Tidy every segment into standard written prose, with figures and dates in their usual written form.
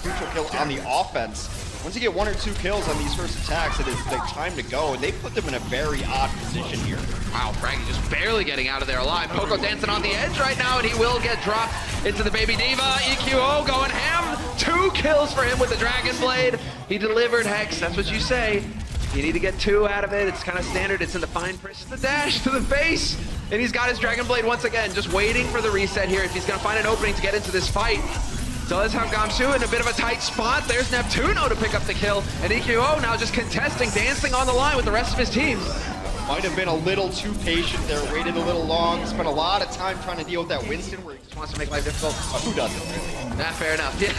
crucial kill on the offense. Once you get 1 or 2 kills on these first attacks, it is the time to go, and they put them in a very odd position here. Wow, Fraggy just barely getting out of there alive. Poco dancing on the edge right now, and he will get dropped into the Baby Diva. EQO going ham. 2 kills for him with the Dragon Blade. He delivered, Hex. That's what you say. You need to get 2 out of it. It's kind of standard. It's in the fine print. The dash to the face, and he's got his Dragon Blade once again, just waiting for the reset here if he's going to find an opening to get into this fight. Does have Gamsu in a bit of a tight spot. There's Neptuno to pick up the kill, and EQO now just contesting, dancing on the line with the rest of his team. Might have been a little too patient there, waited a little long, spent a lot of time trying to deal with that Winston where he just wants to make life difficult. Who doesn't, really? Nah, fair enough. Yeah.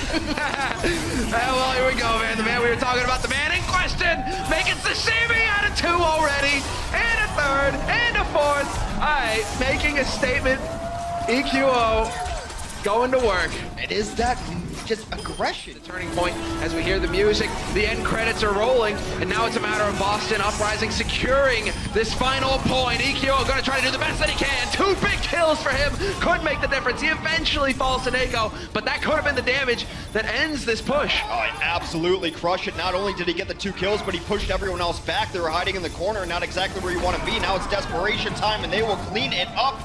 Well, here we go, man. The man we were talking about, the man in question, making sashimi out of 2 already, and a 3rd, and a 4th. All right, making a statement. EQO going to work. It is that just aggression. The turning point as we hear the music, the end credits are rolling, and now it's a matter of Boston Uprising securing this final point. EQO going to try to do the best that he can. 2 big kills for him, could make the difference. He eventually falls to Neko, but that could have been the damage that ends this push. Oh, he absolutely crushed it. Not only did he get the 2 kills, but he pushed everyone else back. They were hiding in the corner, not exactly where you want to be. Now it's desperation time, and they will clean it up.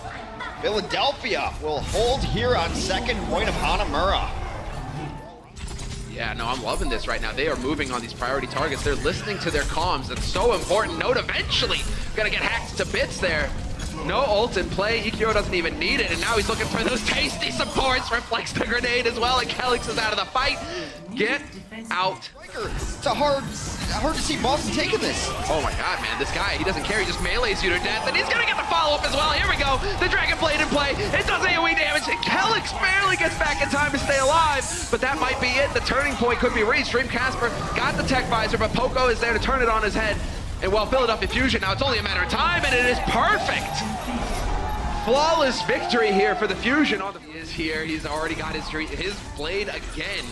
Philadelphia will hold here on second point of Hanamura. Yeah, no, I'm loving this right now. They are moving on these priority targets. They're listening to their comms. That's so important. Note eventually gonna get hacked to bits there. No ult in play. EQO doesn't even need it, and now he's looking for those tasty supports. Reflects the grenade as well, and Kelix is out of the fight. Get out. It's hard to see Boston taking this. Oh my god, man, this guy, he doesn't care. He just melees you to death, and he's gonna get the follow-up as well. Here we go. The Dragon Blade in play. It does AoE damage, and Kelix barely gets back in time to stay alive, but that might be it. The turning point could be reached. Dream Casper got the tech visor, but Poco is there to turn it on his head. And well, Philadelphia Fusion, now it's only a matter of time, and it is perfect. Flawless victory here for the Fusion. He is here. He's already got his blade again.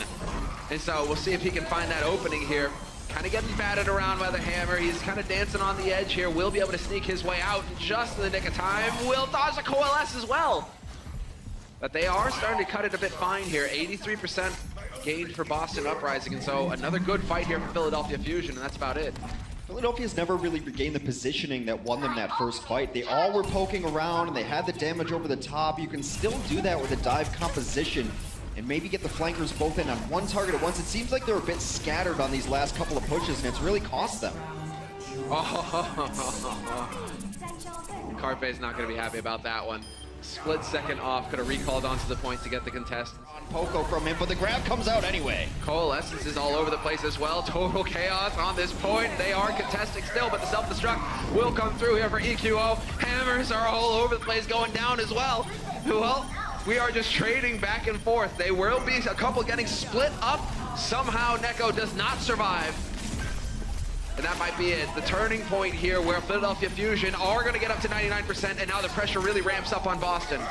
And so we'll see if he can find that opening here. Kind of getting batted around by the hammer. He's kind of dancing on the edge here. Will be able to sneak his way out just in the nick of time. Will dodge a coalesce as well. But they are starting to cut it a bit fine here. 83% gained for Boston Uprising. And so another good fight here for Philadelphia Fusion, and that's about it. Philadelphia's never really regained the positioning that won them that first fight. They all were poking around, and they had the damage over the top. You can still do that with a dive composition and maybe get the flankers both in on one target at once. It seems like they're a bit scattered on these last couple of pushes, and it's really cost them. Carpe's not going to be happy about that one. Split second off, could have recalled onto the point to get the contest. Poco from him, but the grab comes out anyway. Coalescence is all over the place as well. Total chaos on this point. They are contesting still, but the self-destruct will come through here for EQO. Hammers are all over the place going down as well. Well, we are just trading back and forth. They will be a couple getting split up. Somehow Neko does not survive. And that might be it. The turning point here where Philadelphia Fusion are going to get up to 99%, and now the pressure really ramps up on Boston.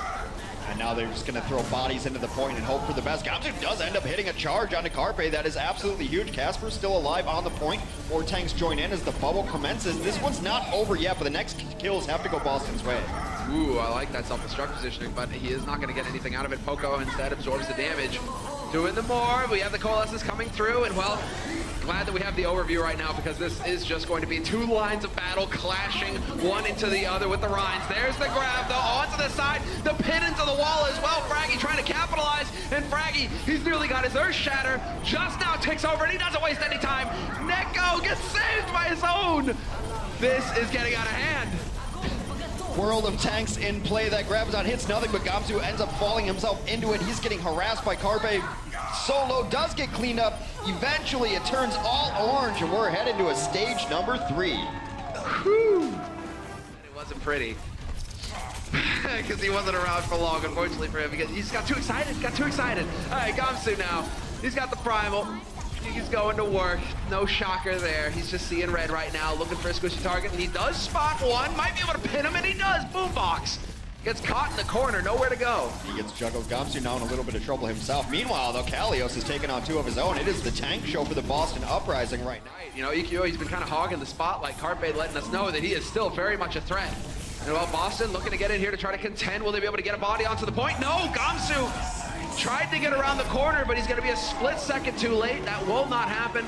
And now they're just going to throw bodies into the point and hope for the best. Gamsu does end up hitting a charge onto Carpe. That is absolutely huge. Casper's still alive on the point. More tanks join in as the bubble commences. This one's not over yet, but the next kills have to go Boston's way. Ooh, I like that self-destruct positioning, but he is not going to get anything out of it. Poco instead absorbs the damage. Doing the more. We have the coalescence coming through, and well, glad that we have the overview right now, because this is just going to be 2 lines of battle clashing one into the other with the Rhines. There's the grab though, onto the side, the pin into the wall as well. Fraggy trying to capitalize, and Fraggy, he's nearly got his Earth Shatter, just now ticks over, and he doesn't waste any time. Neko gets saved by his own. This is getting out of hand. World of tanks in play. That grabs on, hits nothing, but Gamsu ends up falling himself into it. He's getting harassed by Carpe. Solo does get cleaned up. Eventually it turns all orange, and we're headed to a stage number 3. Whew. It wasn't pretty. Because he wasn't around for long, unfortunately for him, because he just got too excited. All right, Gamsu now. He's got the primal. He's going to work. No shocker there. He's just seeing red right now, looking for a squishy target, and he does spot one. Might be able to pin him, and he does. Boombox. Gets caught in the corner, nowhere to go. He gets juggled. Gamsu now in a little bit of trouble himself. Meanwhile, though, Kalios has taken on 2 of his own. It is the tank show for the Boston Uprising right now. You know, EQO, he's been kind of hogging the spotlight. Carpe letting us know that he is still very much a threat. And well, Boston looking to get in here to try to contend. Will they be able to get a body onto the point? No, Gamsu Tried to get around the corner, but he's going to be a split second too late. That will not happen.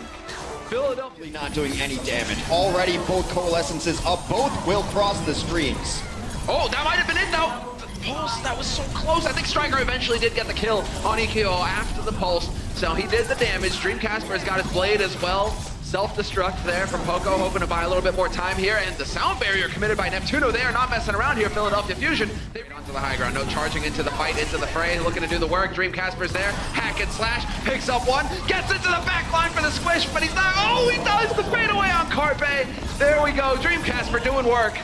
Philadelphia Not doing any damage. Already both coalescences up. Both will cross the streams. Oh, that might have been it though. The pulse, that was so close. I think Striker eventually did get the kill on EQO after the pulse. So he did the damage. Dream Casper's got his blade as well. Self-destruct there from Poco, hoping to buy a little bit more time here. And the sound barrier committed by Neptuno. They are not messing around here. Philadelphia Fusion. They're onto the high ground. No charging into the fight, into the fray. Looking to do the work. Dream Casper's there. Hack and slash. Picks up one. Gets into the back line for the squish, but he's not. Oh, he does the fadeaway on Carpe. There we go. Dream Casper doing work.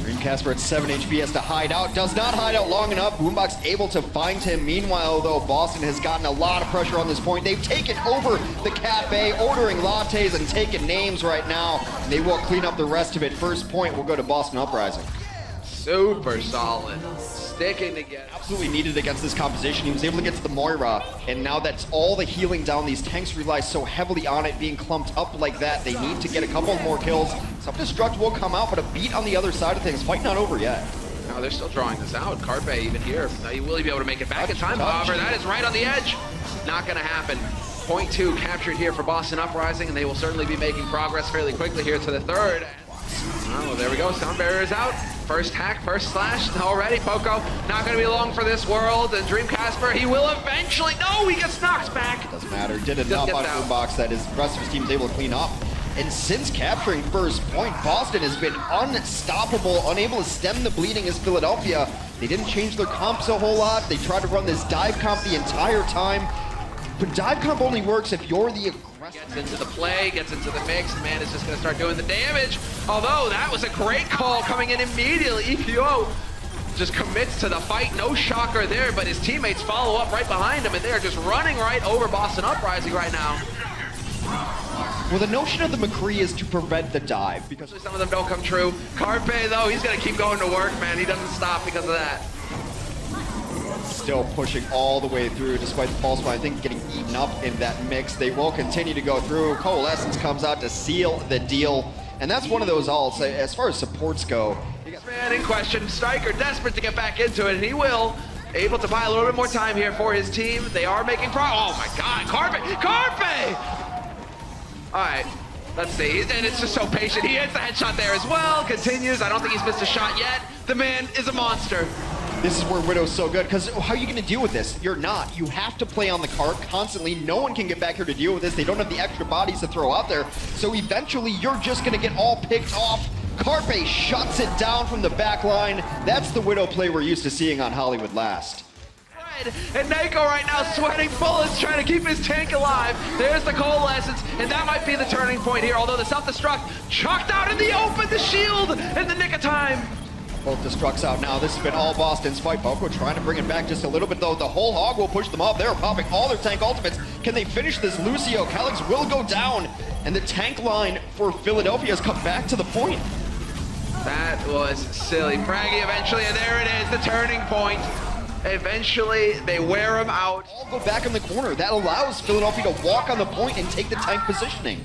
Dream Casper at 7 HP has to hide out. Does not hide out long enough. Boombox able to find him. Meanwhile, though, Boston has gotten a lot of pressure on this point. They've taken over the cafe, ordering lattes and taking names right now. They will clean up the rest of it. First point will go to Boston Uprising. Super solid. Sticking together. Absolutely needed against this composition. He was able to get to the Moira, and now that's all the healing down. These tanks rely so heavily on it being clumped up like that. They need to get a couple more kills. Self-destruct will come out, but a beat on the other side of things. Fight not over yet. No, they're still drawing this out. Carpe even here. Will he be able to make it back in time? However, that is right on the edge. Not going to happen. Point 2 captured here for Boston Uprising, and they will certainly be making progress fairly quickly here to the third. Oh, there we go. Sound barrier is out. First hack, first slash already. Poco not going to be long for this world. And Dream Casper, he will eventually. No, he gets knocked back. Doesn't matter. Did enough on Boombox that his rest of his team is able to clean up. And since capturing first point, Boston has been unstoppable, unable to stem the bleeding as Philadelphia. They didn't change their comps a whole lot. They tried to run this dive comp the entire time. But dive comp only works if you're the aggressor. Gets into the play, gets into the mix. The man is just going to start doing the damage. Although that was a great call coming in immediately. EQO just commits to the fight. No shocker there, but his teammates follow up right behind him, and they're just running right over Boston Uprising right now. Well, the notion of the McCree is to prevent the dive, because some of them don't come true. Carpe, though, he's going to keep going to work, man. He doesn't stop because of that. Still pushing all the way through despite the false one. I think getting eaten up in that mix. They will continue to go through. Coalescence comes out to seal the deal. And that's one of those ults, as far as supports go. Man in question, Striker desperate to get back into it, and he will. Able to buy a little bit more time here for his team. They are making progress. Oh my God, Carpe! All right, let's see. And it's just so patient. He hits the headshot there as well. Continues. I don't think he's missed a shot yet. The man is a monster. This is where Widow's so good, because how are you going to deal with this? You're not. You have to play on the cart constantly. No one can get back here to deal with this. They don't have the extra bodies to throw out there. So eventually, you're just going to get all picked off. Carpe shuts it down from the back line. That's the Widow play we're used to seeing on Hollywood Last. And Naiko right now sweating bullets, trying to keep his tank alive. There's the coalescence, and that might be the turning point here. Although the self-destruct chucked out in the open, the shield in the nick of time. Both destructs out now. This has been all Boston's fight. Poco trying to bring it back just a little bit, though. The whole hog will push them up. They're popping all their tank ultimates. Can they finish this? Lucio, Calyx will go down. And the tank line for Philadelphia has come back to the point. That was silly. Fraggy eventually, and there it is, the turning point. Eventually, they wear him out. All go back in the corner. That allows Philadelphia to walk on the point and take the tank positioning.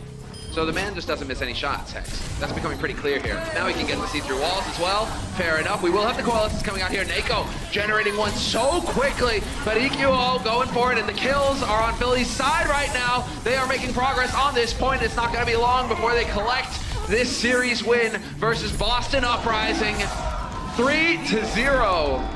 So the man just doesn't miss any shots, Hex. That's becoming pretty clear here. Now he can get to see through walls as well. Fair enough. We will have the coalescence coming out here. Naiko generating one so quickly, but EQO going for it, and the kills are on Philly's side right now. They are making progress on this point. It's not going to be long before they collect this series win versus Boston Uprising. 3-0.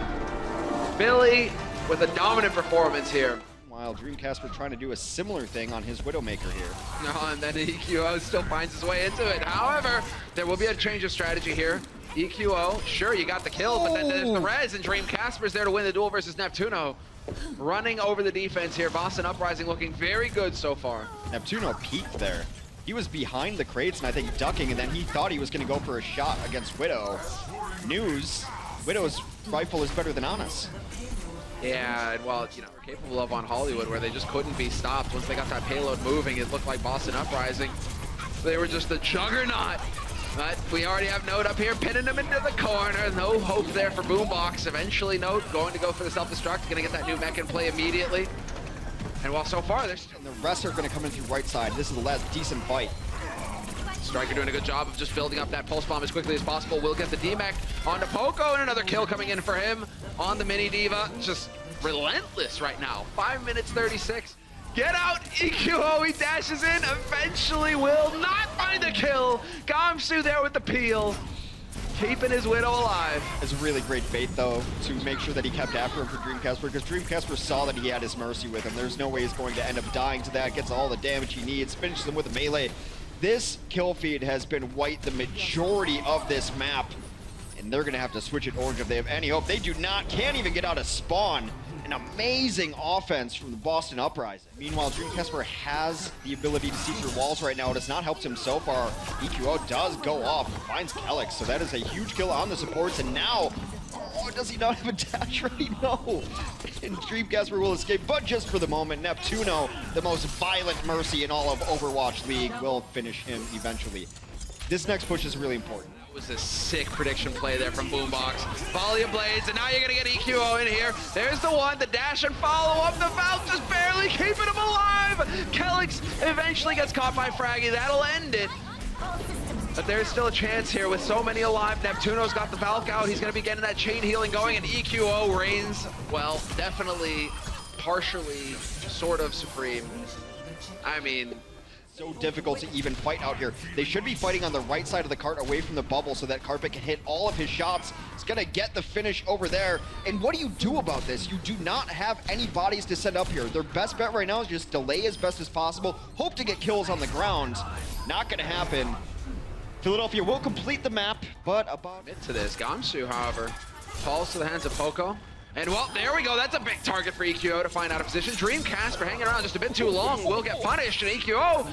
Philly with a dominant performance here. While Dream Casper trying to do a similar thing on his Widowmaker here. No, and then EQO still finds his way into it. However, there will be a change of strategy here. EQO, sure, you got the kill, but then there's the res, and Dream Casper's there to win the duel versus Neptuno. Running over the defense here. Boston Uprising looking very good so far. Neptuno peeked there. He was behind the crates and I think ducking, and then he thought he was going to go for a shot against Widow. News, Widow's rifle is better than Ana's. Yeah, and well, you know, we're capable of on Hollywood where they just couldn't be stopped. Once they got that payload moving, it looked like Boston Uprising. They were just a juggernaut. But we already have Note up here, pinning him into the corner. No hope there for Boombox. Eventually, Note going to go for the self-destruct, going to get that new mech in play immediately. And while so far, there's... And the rest are going to come in through right side. This is the last decent fight. Striker doing a good job of just building up that pulse bomb as quickly as possible. Will get the D-Mech onto Poco, and another kill coming in for him on the Mini Diva. Just relentless right now. 5 minutes 36. Get out, EQO, he dashes in, eventually will not find the kill. Gamsu there with the peel, keeping his Widow alive. It's a really great bait, though, to make sure that he kept after him for Dreamcasper, because Dreamcasper saw that he had his Mercy with him. There's no way he's going to end up dying to that, gets all the damage he needs, finishes him with a melee. This kill feed has been white the majority of this map, and they're going to have to switch it orange if they have any hope. They do not, can't even get out of spawn. An amazing offense from the Boston Uprising. Meanwhile, Dreamcasper has the ability to see through walls right now. It has not helped him so far. EQO does go off, finds Kelix, so that is a huge kill on the supports, and now, oh, does he not have a dash ready? No. And Dreamcasper will escape, but just for the moment, Neptuno, the most violent Mercy in all of Overwatch League, will finish him eventually. This next push is really important. That was a sick prediction play there from Boombox. Volley of blades, and now you're gonna get EQO in here. There's the one, the dash and follow up, the Valve just barely keeping him alive. Kelix eventually gets caught by Fraggy, that'll end it. But there's still a chance here with so many alive. Neptuno's got the Valk out, he's gonna be getting that chain healing going, and EQO reigns, well, definitely, partially, sort of supreme. I mean, so difficult to even fight out here. They should be fighting on the right side of the cart away from the bubble so that Carpet can hit all of his shots. He's gonna get the finish over there. And what do you do about this? You do not have any bodies to send up here. Their best bet right now is just delay as best as possible. Hope to get kills on the ground. Not gonna happen. Philadelphia will complete the map, but about to this. Gamsu, however, falls to the hands of Poco. And well, there we go. That's a big target for EQO to find out of position. Dreamcasper hanging around just a bit too long will get punished, and EQO,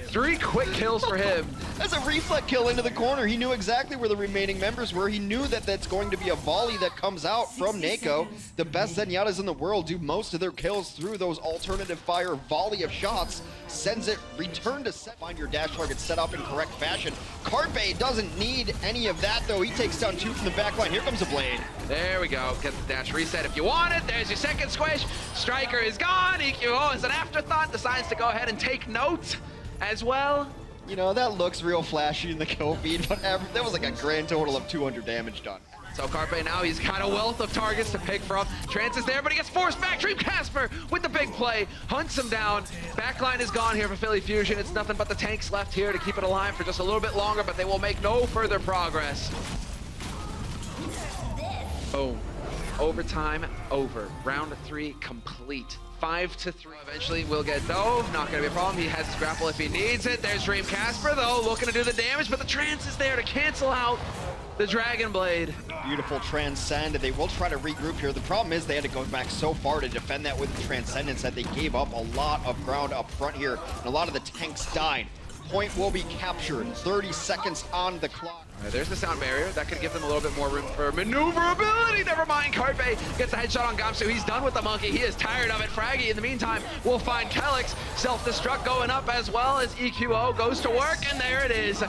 3 quick kills for him. That's a reflect kill into the corner. He knew exactly where the remaining members were. He knew that that's going to be a volley that comes out from Neko. The best Zenyatas in the world do most of their kills through those alternative fire volley of shots. Sends it, return to set. Find your dash target set up in correct fashion. Carpe doesn't need any of that, though. He takes down 2 from the back line. Here comes a blade. There we go. Get the dash reset if you want it. There's your second squish. Striker is gone. EQO is an afterthought. Decides to go ahead and take note as well. You know, that looks real flashy in the kill feed, but that was like a grand total of 200 damage done. So Carpe now, he's got a wealth of targets to pick from. Trance is there, but he gets forced back. Dreamcasper with the big play, hunts him down. Backline is gone here for Philly Fusion. It's nothing but the tanks left here to keep it alive for just a little bit longer, but they will make no further progress. Boom. Overtime over. Round 3 complete. 5-3. Eventually we'll get Dove. Not gonna be a problem. He has his grapple if he needs it. There's Dreamcasper though, looking to do the damage, but the Trance is there to cancel out the Dragon Blade. Beautiful Transcend. They will try to regroup here. The problem is they had to go back so far to defend that with the Transcendence that they gave up a lot of ground up front here, and a lot of the tanks died. Point will be captured. 30 seconds on the clock. There's the sound barrier. That could give them a little bit more room for maneuverability. Never mind. Carpe gets a headshot on Gamsu. He's done with the monkey. He is tired of it. Fraggy, in the meantime, will find Kelix. Self-destruct going up as well as EQO goes to work, and there it is.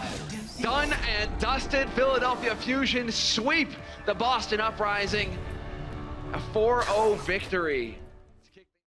Done and dusted. Philadelphia Fusion sweep the Boston Uprising. A 4-0 victory.